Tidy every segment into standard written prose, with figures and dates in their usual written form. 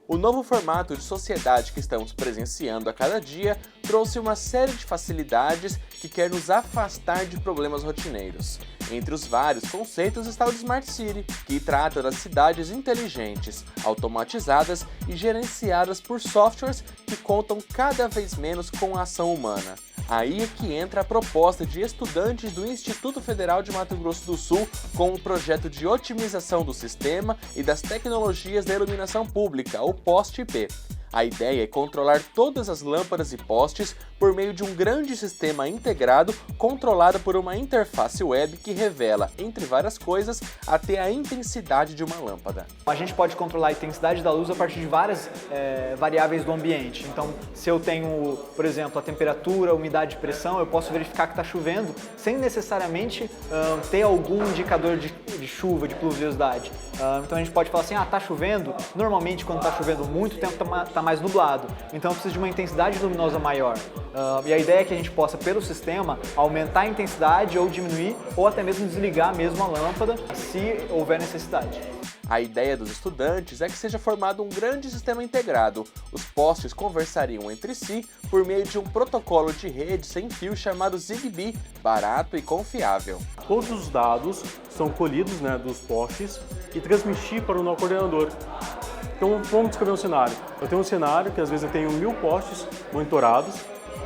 O novo formato de sociedade que estamos presenciando a cada dia trouxe uma série de facilidades que quer nos afastar de problemas rotineiros. Entre os vários conceitos está o de Smart City, que trata das cidades inteligentes, automatizadas e gerenciadas por softwares que contam cada vez menos com a ação humana. Aí é que entra a proposta de estudantes do Instituto Federal de Mato Grosso do Sul com um projeto de otimização do sistema e das tecnologias da iluminação pública, o POST-IP. A ideia é controlar todas as lâmpadas e postes por meio de um grande sistema integrado controlado por uma interface web que revela, entre várias coisas, até a intensidade de uma lâmpada. A gente pode controlar a intensidade da luz a partir de várias variáveis do ambiente. Então, se eu tenho, por exemplo, a temperatura, a umidade e pressão, eu posso verificar que está chovendo sem necessariamente ter algum indicador de chuva, de pluviosidade. Então a gente pode falar assim, está chovendo. Normalmente, quando está chovendo muito, o tempo está mais nublado. Então eu preciso de uma intensidade luminosa maior. E a ideia é que a gente possa, pelo sistema, aumentar a intensidade ou diminuir, ou até mesmo desligar mesmo a lâmpada, se houver necessidade. A ideia dos estudantes é que seja formado um grande sistema integrado. Os postes conversariam entre si por meio de um protocolo de rede sem fio chamado Zigbee, barato e confiável. Todos os dados são colhidos dos postes e transmitidos para o nosso coordenador. Então vamos descrever um cenário. Eu tenho um cenário que às vezes eu tenho 1000 postes monitorados.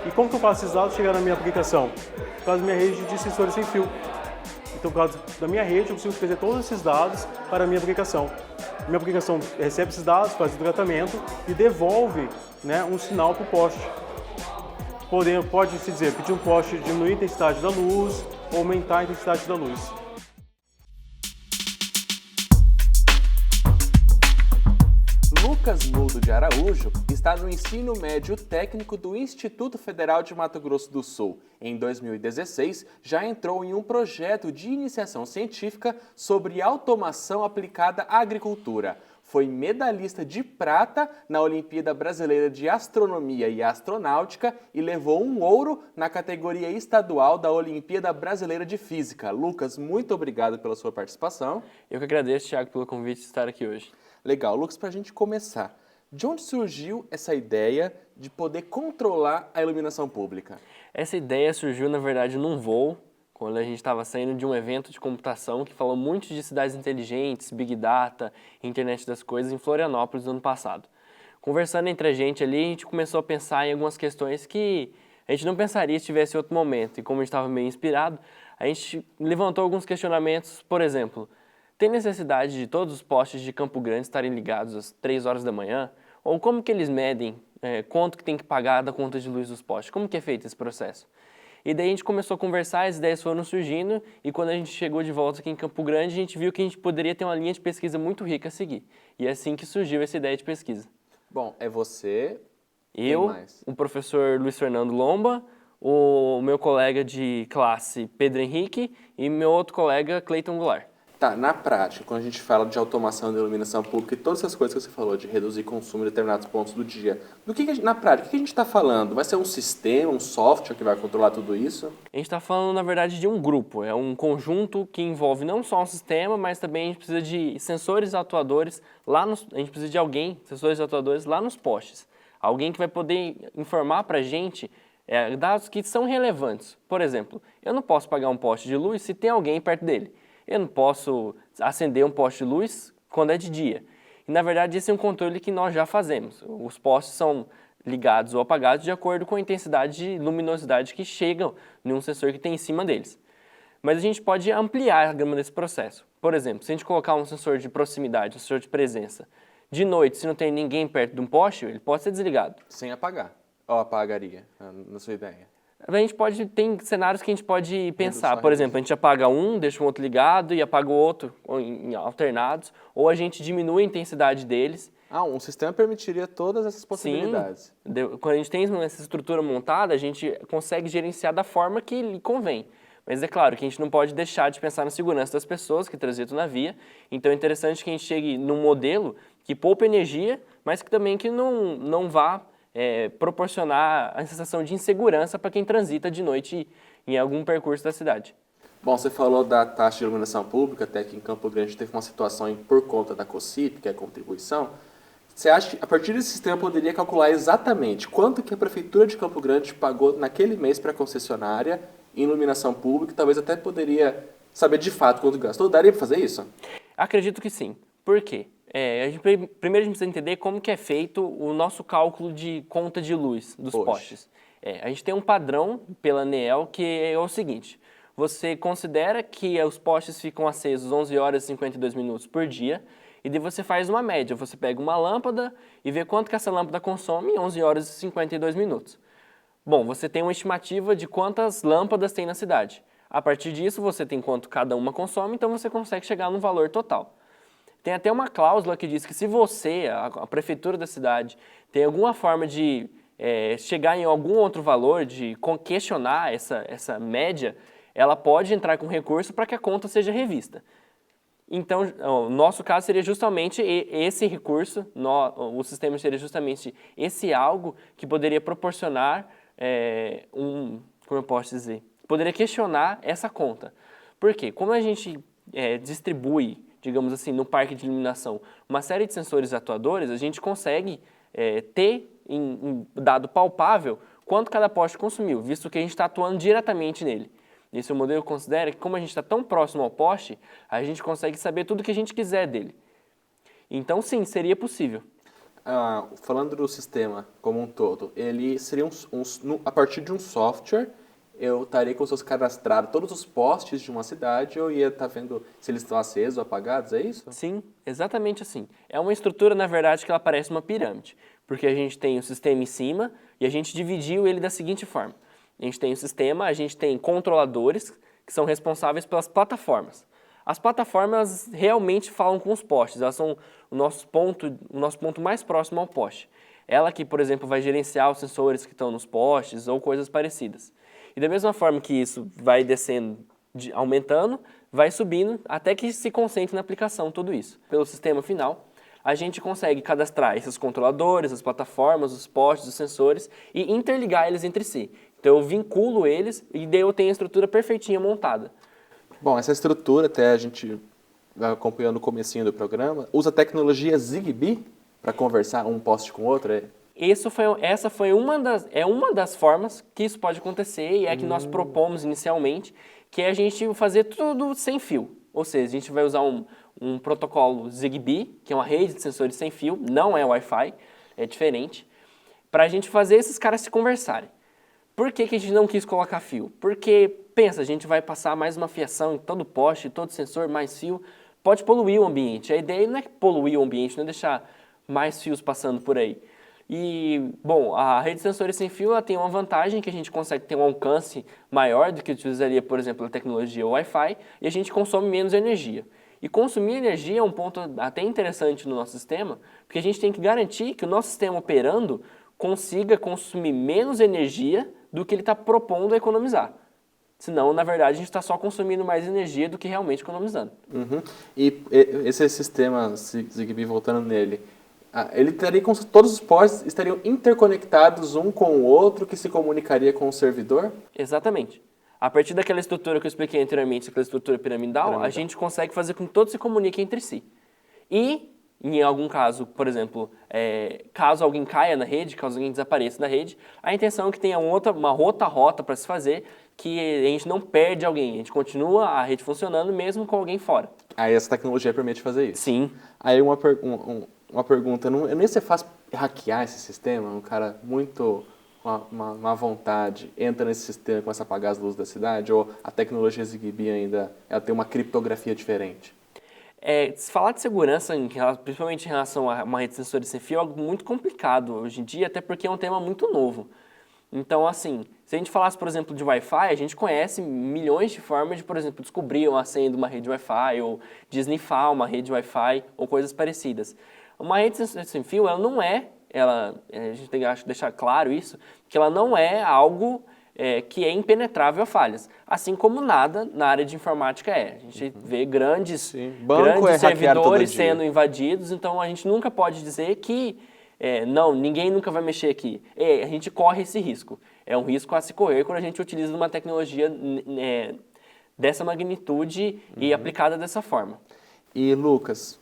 E como que eu faço esses dados chegar na minha aplicação? Por causa da minha rede de sensores sem fio. Então, por causa da minha rede, eu consigo trazer todos esses dados para a minha aplicação. Minha aplicação recebe esses dados, faz o tratamento e devolve um sinal para o poste. Pode-se dizer, pedir um poste diminuir a intensidade da luz ou aumentar a intensidade da luz. Lucas Nudo de Araújo está no ensino médio técnico do Instituto Federal de Mato Grosso do Sul. Em 2016, já entrou em um projeto de iniciação científica sobre automação aplicada à agricultura. Foi medalhista de prata na Olimpíada Brasileira de Astronomia e Astronáutica e levou um ouro na categoria estadual da Olimpíada Brasileira de Física. Lucas, muito obrigado pela sua participação. Eu que agradeço, Thiago, pelo convite de estar aqui hoje. Legal. Lucas, para a gente começar, de onde surgiu essa ideia de poder controlar a iluminação pública? Essa ideia surgiu, na verdade, num voo, quando a gente estava saindo de um evento de computação que falou muito de cidades inteligentes, Big Data, Internet das Coisas, em Florianópolis, no ano passado. Conversando entre a gente ali, a gente começou a pensar em algumas questões que a gente não pensaria se tivesse outro momento. E como a gente estava meio inspirado, a gente levantou alguns questionamentos, por exemplo, tem necessidade de todos os postes de Campo Grande estarem ligados às 3 horas da manhã? Ou como que eles medem quanto que tem que pagar da conta de luz dos postes? Como que é feito esse processo? E daí a gente começou a conversar, as ideias foram surgindo e quando a gente chegou de volta aqui em Campo Grande, a gente viu que a gente poderia ter uma linha de pesquisa muito rica a seguir. E é assim que surgiu essa ideia de pesquisa. Bom, é você, eu, o professor Luiz Fernando Lomba, o meu colega de classe Pedro Henrique e meu outro colega Cleiton Goulart. Tá, na prática, quando a gente fala de automação da iluminação pública e todas essas coisas que você falou, de reduzir consumo em determinados pontos do dia, na prática, o que a gente está falando? Vai ser um sistema, um software que vai controlar tudo isso? A gente está falando, na verdade, de um grupo. É um conjunto que envolve não só um sistema, mas também a gente precisa de sensores atuadores a gente precisa de sensores atuadores lá nos postes. Alguém que vai poder informar para a gente dados que são relevantes. Por exemplo, eu não posso pagar um poste de luz se tem alguém perto dele. Eu não posso acender um poste de luz quando é de dia. E, na verdade, esse é um controle que nós já fazemos. Os postes são ligados ou apagados de acordo com a intensidade de luminosidade que chegam em um sensor que tem em cima deles. Mas a gente pode ampliar a gama desse processo. Por exemplo, se a gente colocar um sensor de proximidade, um sensor de presença, de noite, se não tem ninguém perto de um poste, ele pode ser desligado. Sem apagar. Ou apagaria, na sua ideia? Tem cenários que a gente pode pensar, por exemplo, a gente apaga um, deixa o outro ligado e apaga o outro em alternados, ou a gente diminui a intensidade deles. Um sistema permitiria todas essas possibilidades. Sim, quando a gente tem essa estrutura montada, a gente consegue gerenciar da forma que lhe convém. Mas é claro que a gente não pode deixar de pensar na segurança das pessoas que transitam na via, então é interessante que a gente chegue num modelo que poupa energia, mas que também não vá proporcionar a sensação de insegurança para quem transita de noite em algum percurso da cidade. Bom, você falou da taxa de iluminação pública, até que em Campo Grande teve uma situação por conta da COSIP, que é a contribuição. Você acha que a partir desse sistema eu poderia calcular exatamente quanto que a Prefeitura de Campo Grande pagou naquele mês para a concessionária em iluminação pública, talvez até poderia saber de fato quanto gastou? Daria para fazer isso? Acredito que sim. Por quê? Primeiro a gente precisa entender como que é feito o nosso cálculo de conta de luz dos postes. A gente tem um padrão pela ANEEL que é o seguinte: você considera que os postes ficam acesos 11 horas e 52 minutos por dia, e daí você faz uma média. Você pega uma lâmpada e vê quanto que essa lâmpada consome em 11 horas e 52 minutos. Bom, você tem uma estimativa de quantas lâmpadas tem na cidade. A partir disso, você tem quanto cada uma consome, então você consegue chegar no valor total. Tem até uma cláusula que diz que se você, a prefeitura da cidade, tem alguma forma de chegar em algum outro valor, de questionar essa média, ela pode entrar com recurso para que a conta seja revista. Então, o nosso caso seria justamente esse recurso, o sistema seria justamente esse algo que poderia proporcionar como eu posso dizer, poderia questionar essa conta. Por quê? Como a gente distribui, digamos assim, no parque de iluminação, uma série de sensores atuadores, a gente consegue ter em dado palpável quanto cada poste consumiu, visto que a gente está atuando diretamente nele. Esse modelo considera que, como a gente está tão próximo ao poste, a gente consegue saber tudo o que a gente quiser dele. Então, sim, seria possível. Falando do sistema como um todo, ele seria a partir de um software, eu estaria como se fosse cadastrado todos os postes de uma cidade, eu ia estar vendo se eles estão acesos ou apagados, é isso? Sim, exatamente assim. É uma estrutura, na verdade, que ela parece uma pirâmide, porque a gente tem o sistema em cima e a gente dividiu ele da seguinte forma. A gente tem o sistema, a gente tem controladores que são responsáveis pelas plataformas. As plataformas realmente falam com os postes, elas são o nosso ponto mais próximo ao poste. Ela que, por exemplo, vai gerenciar os sensores que estão nos postes ou coisas parecidas. E da mesma forma que isso vai descendo, aumentando, vai subindo até que se concentre na aplicação tudo isso. Pelo sistema final, a gente consegue cadastrar esses controladores, as plataformas, os postes, os sensores e interligar eles entre si. Então eu vinculo eles e daí eu tenho a estrutura perfeitinha montada. Bom, essa estrutura, até a gente vai acompanhando o comecinho do programa, usa a tecnologia Zigbee para conversar um poste com o outro? Essa foi uma das formas que isso pode acontecer e que nós propomos inicialmente, que é a gente fazer tudo sem fio. Ou seja, a gente vai usar um protocolo Zigbee, que é uma rede de sensores sem fio, não é Wi-Fi, é diferente, para a gente fazer esses caras se conversarem. Por que a gente não quis colocar fio? Porque, pensa, a gente vai passar mais uma fiação em todo poste, todo sensor, mais fio, pode poluir o ambiente. A ideia não é poluir o ambiente, não é deixar mais fios passando por aí. E, bom, a rede de sensores sem fio ela tem uma vantagem que a gente consegue ter um alcance maior do que utilizaria, por exemplo, a tecnologia Wi-Fi, e a gente consome menos energia. E consumir energia é um ponto até interessante no nosso sistema, porque a gente tem que garantir que o nosso sistema operando consiga consumir menos energia do que ele está propondo a economizar. Senão, na verdade, a gente está só consumindo mais energia do que realmente economizando. Uhum. E esse sistema Zigbee, voltando nele, ele teria todos os postes estariam interconectados um com o outro, que se comunicaria com o servidor? Exatamente. A partir daquela estrutura que eu expliquei anteriormente, aquela estrutura piramidal, a gente consegue fazer com que todos se comuniquem entre si. E, em algum caso, por exemplo, caso alguém caia na rede, caso alguém desapareça da rede, a intenção é que tenha uma outra rota para se fazer, que a gente não perde alguém, a gente continua a rede funcionando mesmo com alguém fora. Aí essa tecnologia permite fazer isso? Sim. Aí uma pergunta, não é nem se faz hackear esse sistema, um cara muito uma vontade entra nesse sistema e começa a apagar as luzes da cidade, ou a tecnologia Zigbee ainda ela tem uma criptografia diferente? Se falar de segurança, principalmente em relação a uma rede de sensores sem fio, é algo muito complicado hoje em dia, até porque é um tema muito novo. Então, assim, se a gente falasse, por exemplo, de Wi-Fi, a gente conhece milhões de formas de, por exemplo, descobrir uma senha de uma rede Wi-Fi, ou de snifar uma rede Wi-Fi, ou coisas parecidas. Uma rede sem fio, ela não é, a gente tem que deixar claro isso, que ela não é algo que é impenetrável a falhas. Assim como nada na área de informática é. A gente vê grandes servidores sendo invadidos, então a gente nunca pode dizer que não, ninguém nunca vai mexer aqui. A gente corre esse risco. É um risco a se correr quando a gente utiliza uma tecnologia dessa magnitude e aplicada dessa forma. E, Lucas,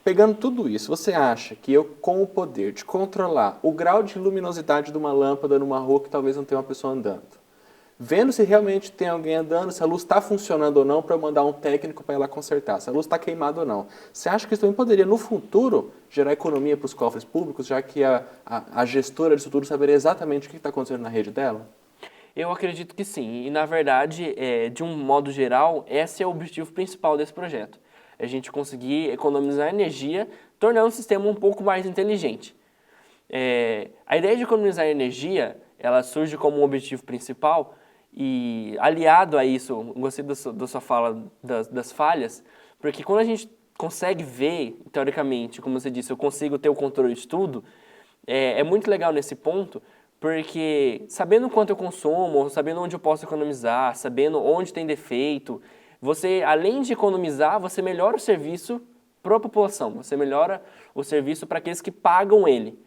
Pegando tudo isso, você acha que eu, com o poder de controlar o grau de luminosidade de uma lâmpada numa rua que talvez não tenha uma pessoa andando, vendo se realmente tem alguém andando, se a luz está funcionando ou não, para eu mandar um técnico para ir lá consertar, se a luz está queimada ou não. Você acha que isso também poderia, no futuro, gerar economia para os cofres públicos, já que a gestora disso tudo saberia exatamente o que está acontecendo na rede dela? Eu acredito que sim, e na verdade, de um modo geral, esse é o objetivo principal desse projeto. É a gente conseguir economizar energia, tornando o sistema um pouco mais inteligente. A ideia de economizar energia, ela surge como um objetivo principal, e aliado a isso, eu gostei da sua fala das falhas, porque quando a gente consegue ver, teoricamente, como você disse, eu consigo ter o controle de tudo, é muito legal nesse ponto, porque sabendo quanto eu consumo, sabendo onde eu posso economizar, sabendo onde tem defeito, você, além de economizar, você melhora o serviço para a população, você melhora o serviço para aqueles que pagam ele.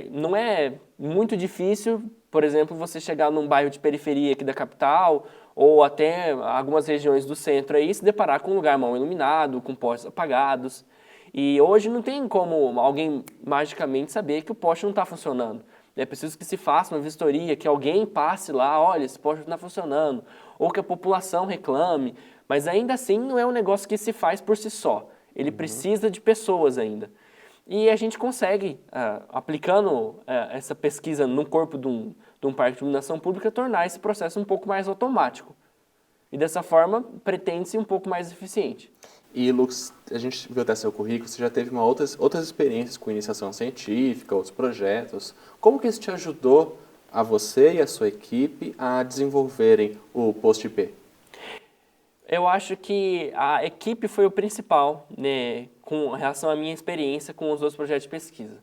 Não é muito difícil, por exemplo, você chegar num bairro de periferia aqui da capital, ou até algumas regiões do centro aí, se deparar com um lugar mal iluminado, com postes apagados. E hoje não tem como alguém magicamente saber que o poste não está funcionando. É preciso que se faça uma vistoria, que alguém passe lá, olha, esse poste não está funcionando, ou que a população reclame, mas ainda assim não é um negócio que se faz por si só. Ele precisa de pessoas ainda. E a gente consegue, aplicando essa pesquisa no corpo de um parque de iluminação pública, tornar esse processo um pouco mais automático. E dessa forma, pretende-se um pouco mais eficiente. E, Lucas, a gente viu até seu currículo, você já teve outras experiências com iniciação científica, outros projetos. Como que isso te ajudou a você e a sua equipe a desenvolverem o Post-IP? Eu acho que a equipe foi o principal, né, com relação à minha experiência com os outros projetos de pesquisa.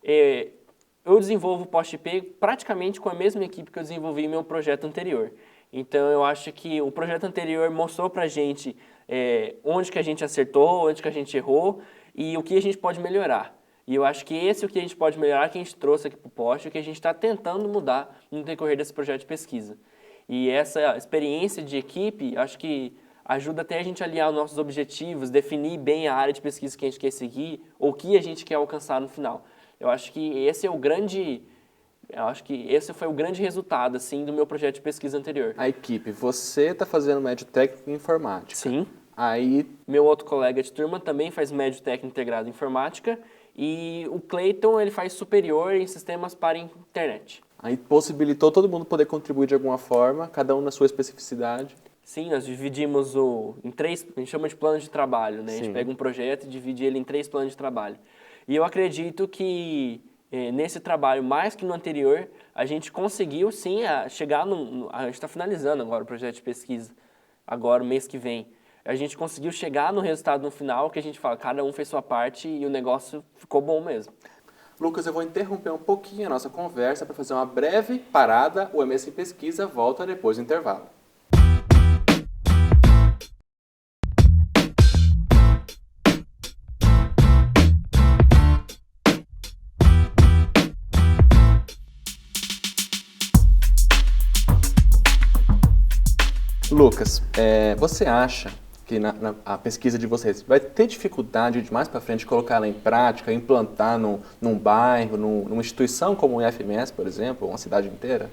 Eu desenvolvo o Post-IP praticamente com a mesma equipe que eu desenvolvi em meu projeto anterior. Então, eu acho que o projeto anterior mostrou para a gente onde que a gente acertou, onde que a gente errou e o que a gente pode melhorar. E eu acho que esse é o que a gente pode melhorar, que a gente trouxe aqui para o Post, o que a gente está tentando mudar no decorrer desse projeto de pesquisa. E essa experiência de equipe, acho que ajuda até a gente a alinhar os nossos objetivos, definir bem a área de pesquisa que a gente quer seguir, ou o que a gente quer alcançar no final. Eu acho que esse foi o grande resultado, assim, do meu projeto de pesquisa anterior. A equipe, você está fazendo médio técnico em informática. Sim. Aí, meu outro colega de turma também faz médio técnico integrado em informática, e o Clayton, ele faz superior em sistemas para internet. Aí possibilitou todo mundo poder contribuir de alguma forma, cada um na sua especificidade. Sim, nós dividimos em 3, a gente chama de plano de trabalho, né? A gente pega um projeto e divide ele em 3 planos de trabalho. E eu acredito que nesse trabalho, mais que no anterior, a gente conseguiu sim chegar a gente está finalizando agora o projeto de pesquisa, agora o mês que vem. A gente conseguiu chegar no resultado no final, que a gente fala, cada um fez sua parte e o negócio ficou bom mesmo. Lucas, eu vou interromper um pouquinho a nossa conversa para fazer uma breve parada. O MS em Pesquisa volta depois do intervalo. Lucas, você acha que a pesquisa de vocês vai ter dificuldade de mais para frente colocar ela em prática, implantar num bairro, numa instituição como o IFMS, por exemplo, uma cidade inteira?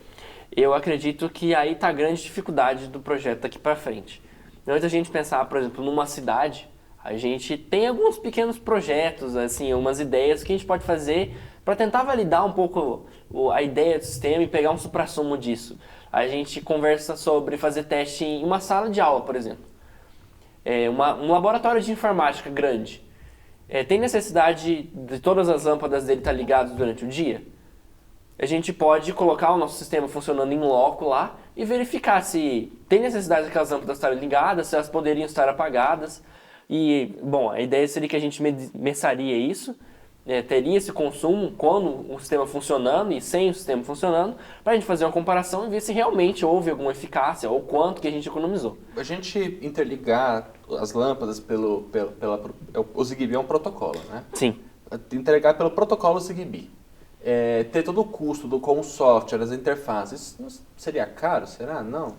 Eu acredito que aí está a grande dificuldade do projeto daqui para frente. Antes da gente pensar, por exemplo, numa cidade, a gente tem alguns pequenos projetos, assim, umas ideias que a gente pode fazer para tentar validar um pouco a ideia do sistema e pegar um suprassumo disso. A gente conversa sobre fazer teste em uma sala de aula, por exemplo. Um laboratório de informática grande. Tem necessidade de todas as lâmpadas dele estar ligadas durante o dia? A gente pode colocar o nosso sistema funcionando em loco lá e verificar se tem necessidade daquelas lâmpadas estarem ligadas, se elas poderiam estar apagadas. E, bom, a ideia seria que a gente mensaria isso, teria esse consumo quando o sistema funcionando e sem o sistema funcionando, para a gente fazer uma comparação e ver se realmente houve alguma eficácia ou quanto que a gente economizou. A gente interligar as lâmpadas o Zigbee é um protocolo, né? Sim. Entregar pelo protocolo Zigbee. Ter todo o custo com o software, as interfaces, isso seria caro? Será? Não?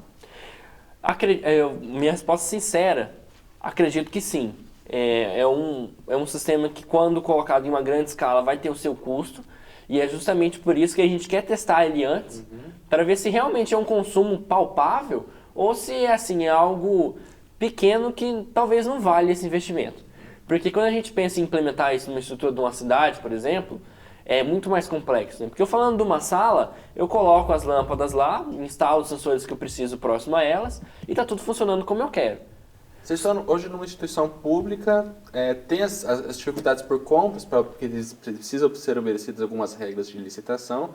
Minha resposta sincera, acredito que sim. é um sistema que, quando colocado em uma grande escala, vai ter o seu custo. E é justamente por isso que a gente quer testar ele antes, para ver se realmente é um consumo palpável ou se assim, é algo pequeno que talvez não valha esse investimento. Porque quando a gente pensa em implementar isso numa estrutura de uma cidade, por exemplo, é muito mais complexo. Né? Porque eu falando de uma sala, eu coloco as lâmpadas lá, instalo os sensores que eu preciso próximo a elas e está tudo funcionando como eu quero. Vocês estão hoje numa instituição pública, tem as dificuldades por compras, porque precisam ser obedecidas algumas regras de licitação.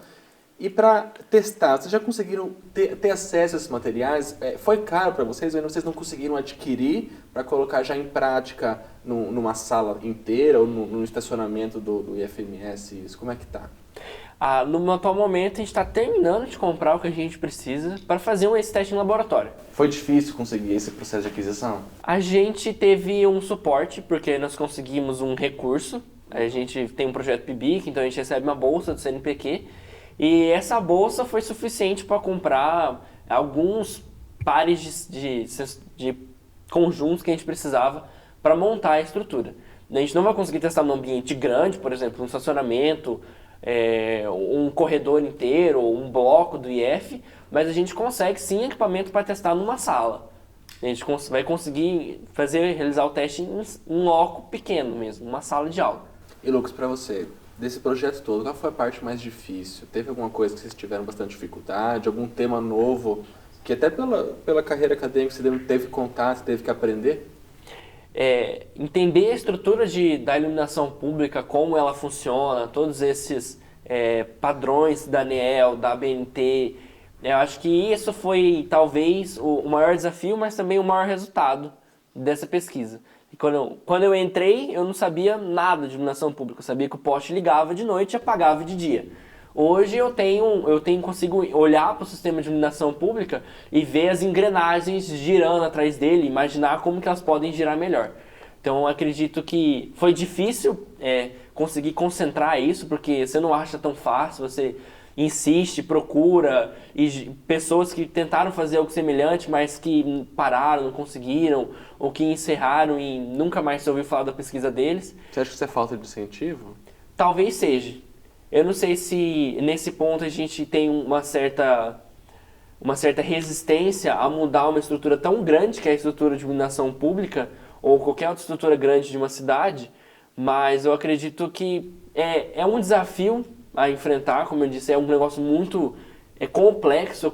E para testar, vocês já conseguiram ter acesso a esses materiais? Foi caro para vocês? Ou vocês não conseguiram adquirir para colocar já em prática numa sala inteira ou no estacionamento do IFMS? Isso, como é que está? No atual momento, a gente está terminando de comprar o que a gente precisa para fazer esse teste em laboratório. Foi difícil conseguir esse processo de aquisição? A gente teve um suporte, porque nós conseguimos um recurso. A gente tem um projeto PIBIC, então a gente recebe uma bolsa do CNPq. E essa bolsa foi suficiente para comprar alguns pares de conjuntos que a gente precisava para montar a estrutura. A gente não vai conseguir testar num ambiente grande, por exemplo, um estacionamento, um corredor inteiro, ou um bloco do IF, mas a gente consegue sim equipamento para testar numa sala. A gente vai conseguir realizar o teste em um loco pequeno mesmo, uma sala de aula. E Lucas, para você, desse projeto todo, qual foi a parte mais difícil? Teve alguma coisa que vocês tiveram bastante dificuldade, algum tema novo, que até pela carreira acadêmica você teve contato, teve que aprender? Entender a estrutura da iluminação pública, como ela funciona, todos esses padrões da ANEEL, da ABNT, eu acho que isso foi talvez o maior desafio, mas também o maior resultado dessa pesquisa. E quando eu entrei, eu não sabia nada de iluminação pública, eu sabia que o poste ligava de noite e apagava de dia. Hoje eu consigo olhar para o sistema de iluminação pública e ver as engrenagens girando atrás dele, imaginar como que elas podem girar melhor. Então eu acredito que foi difícil conseguir concentrar isso, porque você não acha tão fácil, você insiste, procura, e pessoas que tentaram fazer algo semelhante, mas que pararam, não conseguiram, ou que encerraram e nunca mais se ouviu falar da pesquisa deles. Você acha que isso é falta de incentivo? Talvez seja. Eu não sei se nesse ponto a gente tem uma certa resistência a mudar uma estrutura tão grande, que é a estrutura de iluminação pública, ou qualquer outra estrutura grande de uma cidade, mas eu acredito que é um desafio a enfrentar, como eu disse, é um negócio muito complexo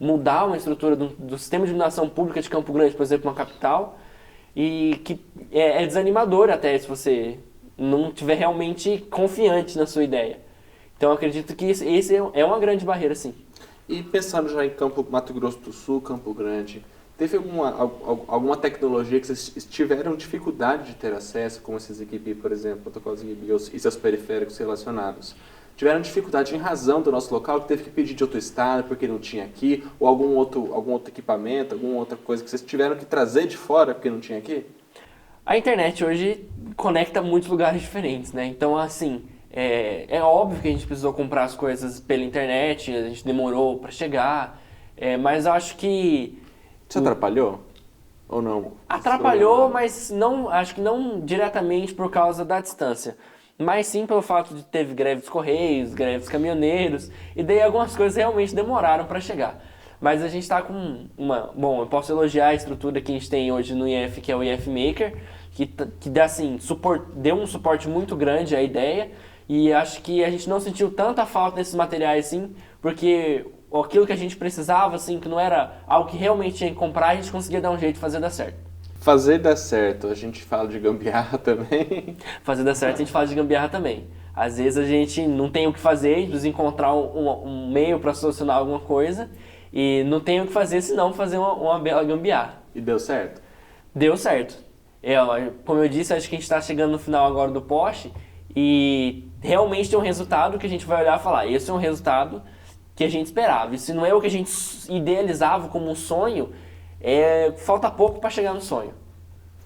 mudar uma estrutura do sistema de iluminação pública de Campo Grande, por exemplo, uma capital, e que é desanimador até se você não estiver realmente confiante na sua ideia. Então eu acredito que esse é uma grande barreira, sim. E pensando já em Mato Grosso do Sul, Campo Grande, teve alguma tecnologia que vocês tiveram dificuldade de ter acesso, como esses Zigbee, por exemplo, protocolos Zigbee e seus periféricos relacionados? Tiveram dificuldade em razão do nosso local, que teve que pedir de outro estado porque não tinha aqui, ou algum outro equipamento, alguma outra coisa que vocês tiveram que trazer de fora porque não tinha aqui? A internet hoje conecta muitos lugares diferentes, né? Então, assim, é óbvio que a gente precisou comprar as coisas pela internet, a gente demorou para chegar, mas eu acho que... Isso atrapalhou? Ou não? Atrapalhou, mas acho que não diretamente por causa da distância. Mas sim pelo fato de teve greve dos Correios, greve dos caminhoneiros, e daí algumas coisas realmente demoraram para chegar. Mas a gente está com Bom, eu posso elogiar a estrutura que a gente tem hoje no IF, que é o IF Maker, que dá, assim, deu um suporte muito grande à ideia, e acho que a gente não sentiu tanta falta desses materiais, assim, porque aquilo que a gente precisava, assim, que não era algo que realmente tinha que comprar, a gente conseguia dar um jeito de fazer dar certo. Fazer dar certo, a gente fala de gambiarra também. Fazer dar certo, a gente fala de gambiarra também. Às vezes a gente não tem o que fazer, a gente precisa encontrar um meio para solucionar alguma coisa, e não tem o que fazer senão fazer uma bela gambiarra. E deu certo? Deu certo. Como eu disse, acho que a gente está chegando no final agora do poste, e realmente tem um resultado que a gente vai olhar e falar, esse é um resultado que a gente esperava. E se não é o que a gente idealizava como um sonho, falta pouco para chegar no sonho.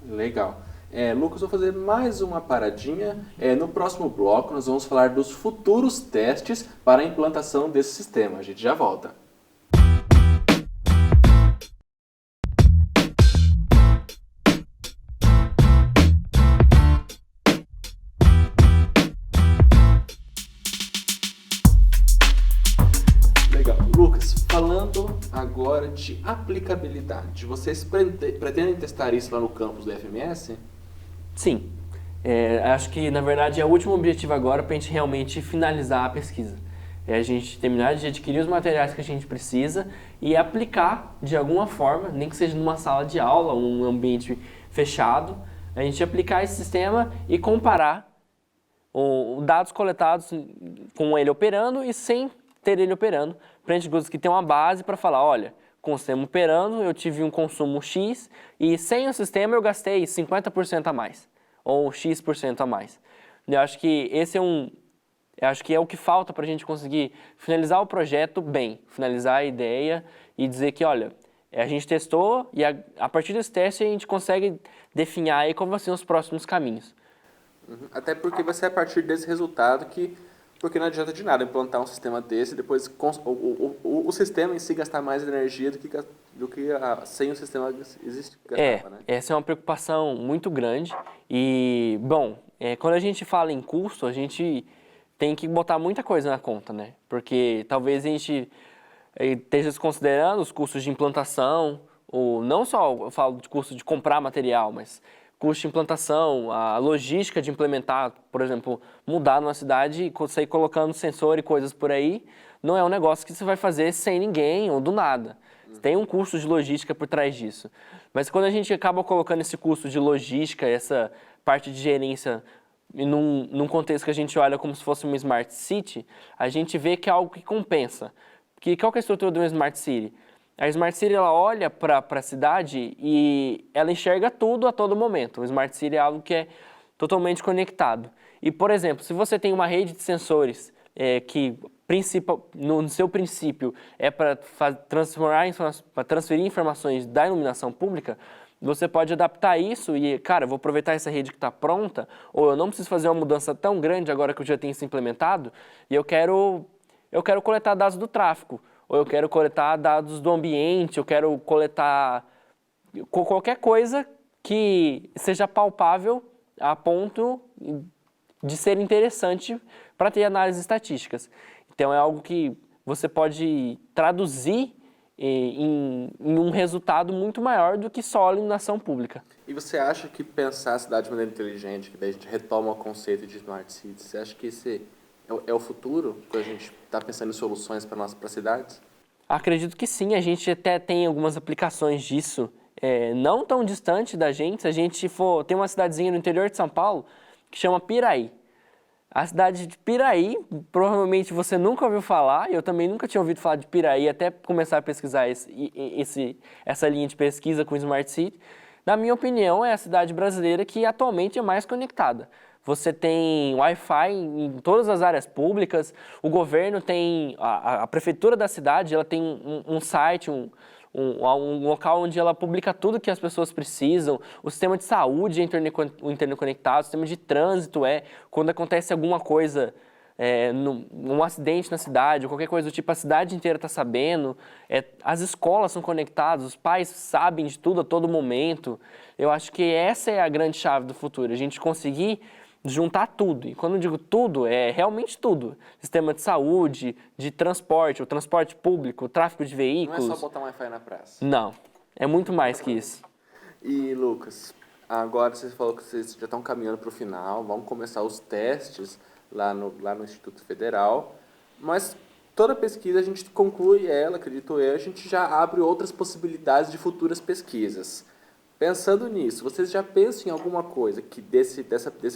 Legal. Lucas, vou fazer mais uma paradinha. No próximo bloco, nós vamos falar dos futuros testes para a implantação desse sistema. A gente já volta. agora de aplicabilidade. Vocês pretendem testar isso lá no campus do FMS? Sim. Acho que, na verdade, é o último objetivo agora para a gente realmente finalizar a pesquisa. É a gente terminar de adquirir os materiais que a gente precisa e aplicar de alguma forma, nem que seja numa sala de aula, um ambiente fechado, a gente aplicar esse sistema e comparar os dados coletados com ele operando e sem ter ele operando, para a gente conseguir ter uma base para falar, olha, com o sistema operando eu tive um consumo X e sem o sistema eu gastei 50% a mais, ou X% a mais. Eu acho que acho que é o que falta para a gente conseguir finalizar o projeto bem, finalizar a ideia e dizer que, olha, a gente testou e a partir desse teste a gente consegue definir aí como vão ser os próximos caminhos. Até porque vai ser a partir desse resultado porque não adianta de nada implantar um sistema desse e depois o sistema em si gastar mais energia do que sem o sistema gastava, né? Essa é uma preocupação muito grande e, bom, quando a gente fala em custo, a gente tem que botar muita coisa na conta, né? Porque talvez a gente esteja desconsiderando os custos de implantação, ou não só eu falo de custo de comprar material, mas custo de implantação, a logística de implementar, por exemplo, mudar numa cidade e sair colocando sensor e coisas por aí, não é um negócio que você vai fazer sem ninguém ou do nada. Tem um custo de logística por trás disso. Mas quando a gente acaba colocando esse custo de logística, essa parte de gerência num contexto que a gente olha como se fosse uma Smart City, a gente vê que é algo que compensa. Qual que é a estrutura de uma Smart City? A Smart City ela olha para a cidade e ela enxerga tudo a todo momento. O Smart City é algo que é totalmente conectado. E, por exemplo, se você tem uma rede de sensores que no seu princípio é para transferir informações da iluminação pública, você pode adaptar isso e, cara, vou aproveitar essa rede que está pronta, ou eu não preciso fazer uma mudança tão grande agora que eu já tenho isso implementado, e eu quero coletar dados do tráfego, ou eu quero coletar dados do ambiente, eu quero coletar qualquer coisa que seja palpável a ponto de ser interessante para ter análises estatísticas. Então é algo que você pode traduzir em um resultado muito maior do que só a iluminação pública. E você acha que pensar a cidade de maneira inteligente, que daí a gente retoma o conceito de Smart Cities, você acha que esse é o futuro, quando a gente está pensando em soluções para cidades? Acredito que sim, a gente até tem algumas aplicações disso, não tão distante da gente. Se a gente tem uma cidadezinha no interior de São Paulo que chama Piraí. A cidade de Piraí, provavelmente você nunca ouviu falar, eu também nunca tinha ouvido falar de Piraí até começar a pesquisar essa linha de pesquisa com Smart City. Na minha opinião, é a cidade brasileira que atualmente é mais conectada. Você tem Wi-Fi em todas as áreas públicas, o governo tem, a prefeitura da cidade, ela tem um site, um local onde ela publica tudo que as pessoas precisam, o sistema de saúde é interconectado, o sistema de trânsito quando acontece alguma coisa, um acidente na cidade, ou qualquer coisa do tipo, a cidade inteira está sabendo, as escolas são conectadas, os pais sabem de tudo a todo momento. Eu acho que essa é a grande chave do futuro, a gente conseguir juntar tudo, e quando eu digo tudo, é realmente tudo. Sistema de saúde, de transporte, o transporte público, o tráfego de veículos. Não é só botar um Wi-Fi na praça. Não, é muito mais que isso. E, Lucas, agora você falou que vocês já estão caminhando para o final, vão começar os testes lá no Instituto Federal, mas toda pesquisa a gente conclui ela, acredito eu, a gente já abre outras possibilidades de futuras pesquisas. Pensando nisso, vocês já pensam em alguma coisa desse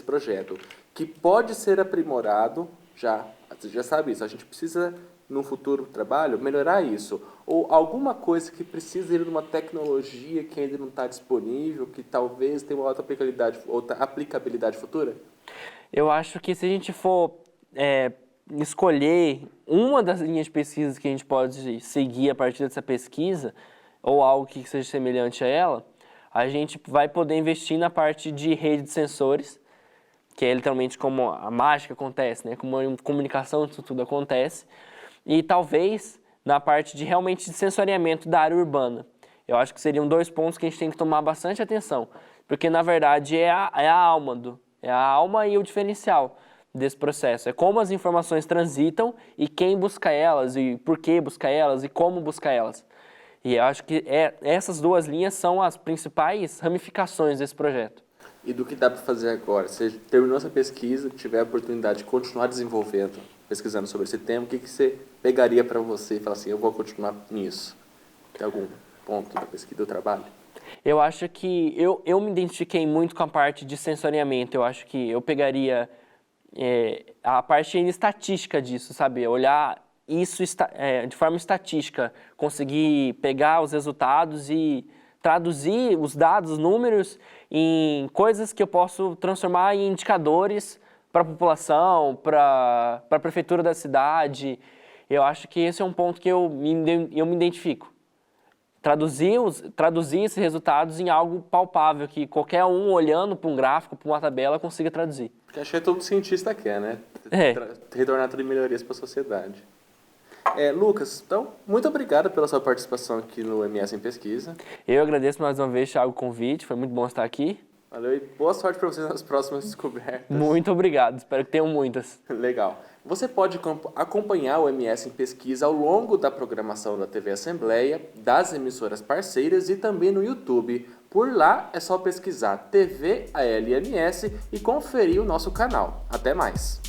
projeto que pode ser aprimorado? Você já sabe isso, a gente precisa, num futuro trabalho, melhorar isso. Ou alguma coisa que precisa ir numa tecnologia que ainda não está disponível, que talvez tenha uma outra aplicabilidade futura? Eu acho que se a gente for escolher uma das linhas de pesquisa que a gente pode seguir a partir dessa pesquisa, ou algo que seja semelhante a ela, a gente vai poder investir na parte de rede de sensores, que é literalmente como a mágica acontece, né? Como a comunicação disso tudo acontece, e talvez na parte de realmente de sensoriamento da área urbana. Eu acho que seriam 2 pontos que a gente tem que tomar bastante atenção, porque na verdade é a alma e o diferencial desse processo. É como as informações transitam e quem busca elas, e por que busca elas, e como busca elas. E eu acho que essas duas linhas são as principais ramificações desse projeto. E do que dá para fazer agora? Você terminou essa pesquisa, tiver a oportunidade de continuar desenvolvendo, pesquisando sobre esse tema, o que você pegaria para você e falar assim, eu vou continuar nisso? Tem algum ponto da pesquisa do trabalho? Eu acho que eu me identifiquei muito com a parte de sensoriamento. Eu acho que eu pegaria a parte estatística disso, sabe? Olhar isso de forma estatística, conseguir pegar os resultados e traduzir os dados, os números, em coisas que eu posso transformar em indicadores para a população, para a prefeitura da cidade. Eu acho que esse é um ponto que eu me identifico. Traduzir esses resultados em algo palpável, que qualquer um olhando para um gráfico, para uma tabela, consiga traduzir. Porque acho que todo cientista quer, né? Retornar tudo em melhorias para a sociedade. Lucas, então, muito obrigado pela sua participação aqui no MS em Pesquisa. Eu agradeço mais uma vez, Thiago, o convite. Foi muito bom estar aqui. Valeu e boa sorte para vocês nas próximas descobertas. Muito obrigado. Espero que tenham muitas. Legal. Você pode acompanhar o MS em Pesquisa ao longo da programação da TV Assembleia, das emissoras parceiras e também no YouTube. Por lá é só pesquisar TV ALMS e conferir o nosso canal. Até mais!